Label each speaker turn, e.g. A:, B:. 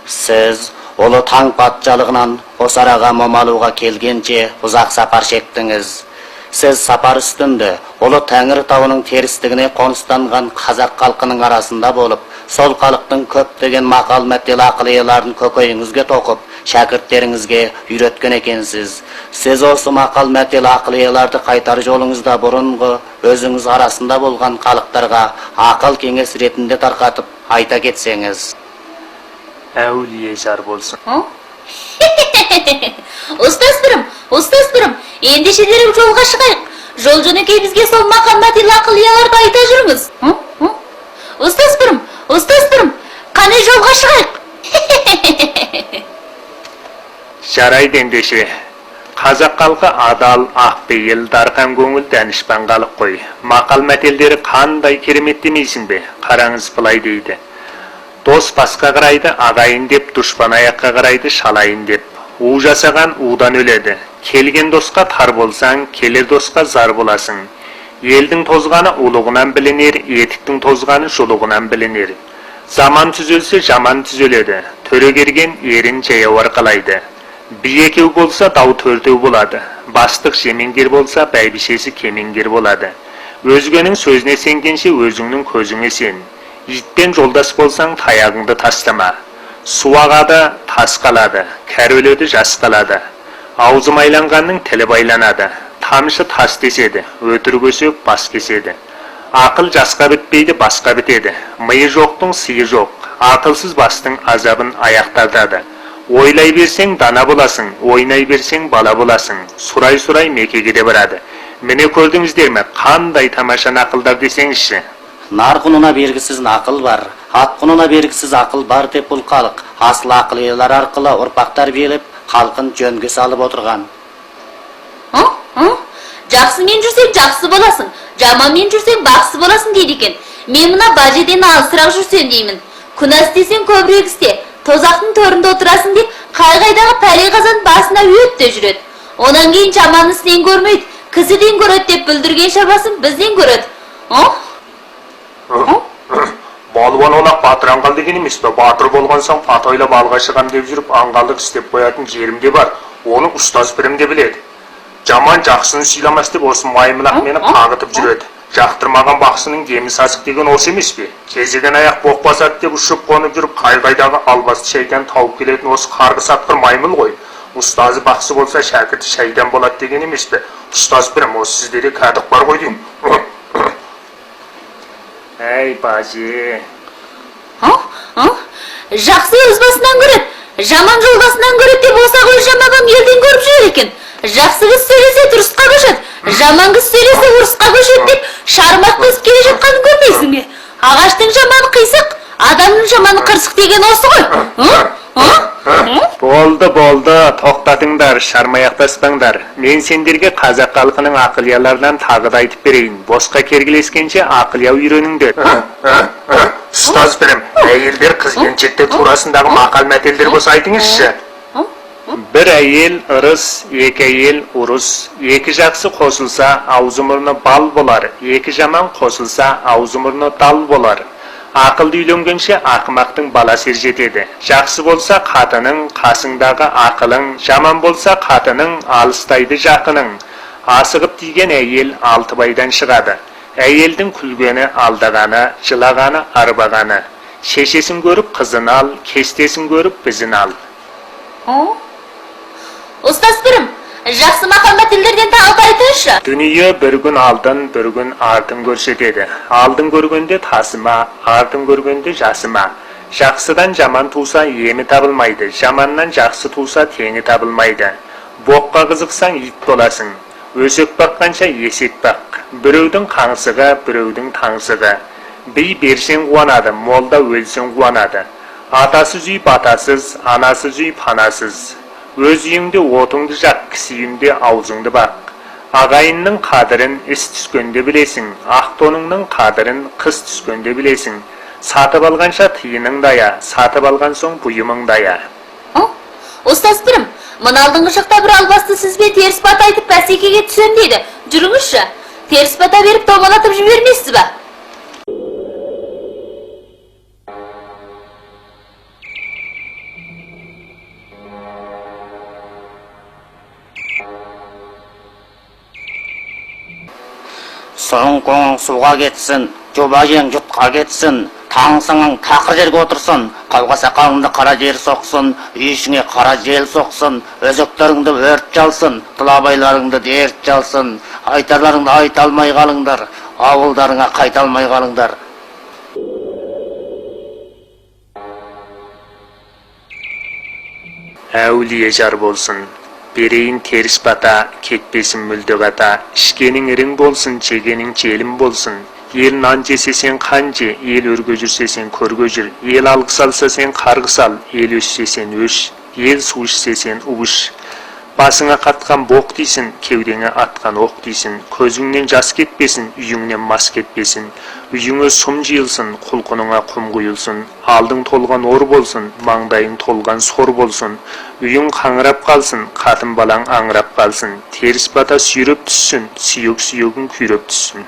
A: Siz Ulu Taң patçalığından Osarağa Momaluğa kelgençe uzak sapar çektiniz. Siz sapar üstünde Ulu Tengri Tağı'nın terisligine konustangan Kazak halkının arasında bolup, sol kalıktın köpdegen makal metel akıliyelerini kököyüngizge tokup, şakirtleringizge üretken ekensiz. Siz osu makal metel akıliyelerde kaytar jolunuzda burungu, özünüz arasında bolgan kalıklarga akıl kenges retinde tarkatıp ayta ketseniz.
B: Әулие жар болсын.
C: Устазбырым, ендеше дереу жолға шығайық. Жол жөнекей бізге сол мақал-мәтел ақылияларды айта жүріңіз. Устазбырым, қане жолға шығайық.
B: Жарайды ендеше. Қазақ халқы адал, ақпейіл, дарқан көңіл, дәнішпан халық қой. Мақал-мәтелдері қандай керемет демейсің бе? Қараңыз былай дейді. Дос басқа қарайды, ағайын деп, дұшпан аяққа қарайды, шалайын деп. У жасаған удан өледі. Келген досқа тар болсаң, келер досқа зар боласың. Елдің тозғаны ұлығынан білінер, етіктің тозғаны жолығынан білінер. Заман түзелсе, жаман түзеледі. Төре керген ерін жаяу арқалайды. Би екеу болса, дау төртеу болады. Бастық жемеңгер болса, бәйбішесі кемеңгер болады. Өзгенің сөзіне сенгенше, өзіңнің көзіңе сен. Иттен жолдас болсаң, таяғыңды тастама. Су ағады, тас қалады, кәрі өледі, жас қалады. Аузы майланғанның тілі байланады. Тамшы тас деседі, өтірік өсек бас кеседі. Ақыл жасқа бітпейді, басқа бітеді. Миы жоқтың сыйы жоқ. Ақылсыз бастың азабын аяқ тартады. Ойлай берсең дана боласың, ойнай берсең бала боласың. Сұрай мекеге де барады. Міне көрдіңіздер ме, қандай тамаша нақылдар десеңізші.
A: Nar kununa belgisiz akıl var, at kununa belgisiz akıl var dep bul kalık. Asıl akıllılar arqıla urpaqtar belip, halkın jönge salıp oturgan.
C: Жақсы мен жүрсең жақсы боласың, жаман мен жүрсең бақсы боласың дейді екен. Мен мына бажеден алысырақ жүрсем деймін. Күнә істесең көбірек істе, тозақтың төрінде отырасың деп, қай-қайдағы пәле қазан басына өтте жүреді. Онан кейін жаман ісінен көрмейді, кісіден көреді деп бүлдірген шабасын бізден көреді.
B: Балуан олақ батыр аңғал деген емес пе? Батыр болған соң ат ойлап алға шығам деп жүріп аңғалдық істеп қоятын жерім де бар. Оны ұстаз бірім де біледі. Жаман жақсыны сыйламас деп осы маймылақ мені қағытып жүреді. Жақтырмаған бақсының демі сасық деген осы емес пе? Кезеген аяқ боқ басады деп ұшып қонып жүріп қай-қайдағы албасты шайдан тауып келетін осы қарғы сатқыр маймыл ғой. Ұстазы бақсы болса шәкірті шайдан болады деген емес пе? Ұстаз бірім, осы сіздерде кәдік бар ғой деймін. Әй баже.
C: Жақсы өз басынан көреді, жаман жолдасынан көреді деп оса ғой жамағам елден көріп жүрер екен. Жақсы қыз сөйлесе дұрысқа көшеді, жаман қыз сөйлесе ұрысқа көшеді деп шармақ қыз келе жатқанын көрмейсің бе? Ағаштың жаманы қисық, адамның жаманы қырсық деген осы ғой.
B: Болды, тоқтатыңдар, шармаяқтаспаңдар. Мен сендерге қазақ халқының ақылияларынан тағы да айтып берейін. Босқа кергілескенше ақылия үйреніңдер. Ұстаз бірім, әйелдер қыз-келіншекте турасындағы мақал-мәтелдер болса айтыңызшы. Bir әйел ырыс, екі әйел ұрыс. Екі жақсы қосылса, аузы-мұрны бал болар. Екі жаман қосылса, аузы-мұрны дал болар. Ақылды үйленгенше ақымақтың баласы жетеді. Жақсы болса қатының, қасыңдағы ақылың, жаман болса қатының, алыстайды жақының. Асығып тиген әйел алтыбайдан шығады. Әйелдің күлгені алдағаны, жылағаны арбағаны. Шешесін көріп қызын ал, кестесін көріп бізін ал.
C: Ұстаз бірім, жақсы мақал-мәтелдерден тағы айтыңызшы.
B: Дүние бір күн алдын, бір күн артын көрсетеді. Алдын көргенде тасыма, артын көргенде жасыма. Жақсыдан жаман туса емі табылмайды, жаманнан жақсы туса теңі табылмайды. Боққа қызықсаң ит боласың, өсек баққанша есек бақ. Біреудің қаңсығы, біреудің таңсығы. Бей берсең қуанады, молда өлсең қуанады. Атасыз үй батасыз, анасыз үй панасыз. Өз үйіңде отыңды жақ, кісі үйіңде аузыңды бақ. Ағайынның қадірін іс түскенде білесің, ақ тоныңның қадірін қыс түскенде білесің. Сатып алғанша тиының дая, сатып алған соң бұйымың дая.
C: Ұстаз бірім, мұны алдыңғы шақта бір албасты сізбе теріс бат айтып бәсекеге түсем дейді. Жүріңізші. Ters bata berip tomalatıp jibermesiz ba?
A: Соңқоң суға кетсін, жобайың жұтқа кетсін, таңсыңың тақыр жерге отырсын, қауға-сақалыңды қара жер соқсын, үй ішіңе қара жел соқсын, өзектеріңді өрт жалсын, тұлабайларыңды дерт жалсын, айтарларыңды айта алмай қалыңдар, ауылдарыңа қайта алмай қалыңдар.
B: Әулие жар болсын. Берейін теріс бата, кетпесін мүлді қата, ішкенің ірің болсын, жегенің желім болсын. Ел нан жесе сен қан же, ел өрге жүрсе сен көрге жүр, ел алғыс алса сен қарғыс ал, ел өшсе сен өш, ел су ішсе сен уыш. Басыңа қатқан боқ дейсін, кеудеңе атқан оқ дейсін, көзіңнен жас кетпесін, үйіңнен мас кетпесін, үйіңе сұм жиылсын, құлқыныңа құм құйылсын, алдың толған ор болсын, маңдайың толған сор болсын, үйің қаңырап қалсын, қатын балаң аңырап қалсын, теріс бата сүйреп түссін, сүйек-сүйегің күйреп түссін.